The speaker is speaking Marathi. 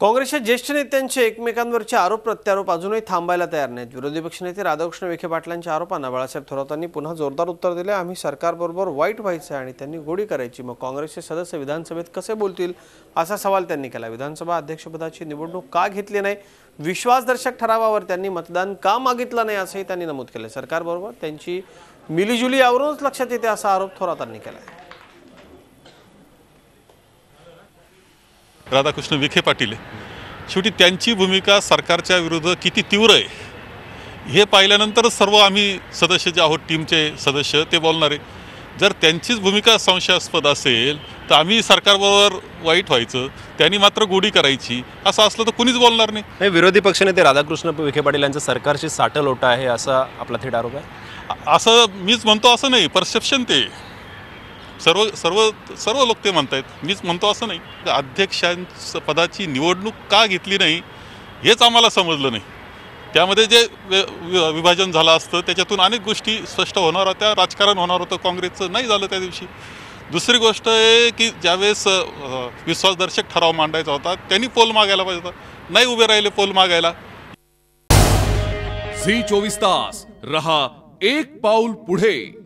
काँग्रेसच्या ज्येष्ठ नेत्यांचे एकमेकांवरचे आरोप प्रत्यारोप अजूनही थांबायला तयार नाहीत। विरोधी पक्षनेते राधाकृष्ण विखे पाटलांच्या आरोपांना बाळासाहेब थोरातांनी पुन्हा जोरदार उत्तर दिले। आम्ही सरकारबरोबर वाईट व्हायचं आणि त्यांनी गोडी करायची, मग काँग्रेसचे सदस्य विधानसभेत कसे बोलतील असा सवाल त्यांनी केला। विधानसभा अध्यक्षपदाची निवडणूक का घेतली नाही, विश्वासदर्शक ठरावावर त्यांनी मतदान का मागितलं नाही असंही त्यांनी नमूद केले। सरकारबरोबर त्यांची मिलीजुली यावरूनच लक्षात येते असा आरोप थोरातांनी केला। राधाकृष्ण विखे पाटील शेवटी त्यांची भूमिका सरकारच्या विरुद्ध किती तीव्र आहे हे पाहिल्यानंतर सर्व आम्ही सदस्य जे आहोत टीमचे सदस्य ते बोलणार आहे। जर त्यांचीच भूमिका संशयास्पद असेल तर आम्ही सरकारबरोबर वाईट व्हायचं, त्यांनी मात्र गोडी करायची असं असलं तर कुणीच बोलणार नाही। विरोधी पक्षनेते राधाकृष्ण विखे पाटील यांचं सरकारची साठलोटा आहे असा आपला थेट आरोप आहे। असं मीच म्हणतो असं नाही, परसेप्शन ते सर्व सर्व सर्व लोक ते म्हणतात, मीच म्हणतो असं नाही। अध्यक्षांच्या पदाची निवडणूक का घेतली नाही हेच आम्हाला समजलं नाही। त्यामध्ये जे विभाजन झालं असतं त्याच्यातून अनेक गोष्टी स्पष्ट होणार होत्या, राजकारण होणार होतं, काँग्रेसचं नाही झालं त्या दिवशी। दुसरी गोष्ट आहे की ज्यावेळेस विश्वासदर्शक ठराव मांडायचा होता त्यांनी पोल मागायला पाहिजे होता, नाही उभे राहिले पोल मागायला। झी 24 तास रहा एक पाऊल पुढे।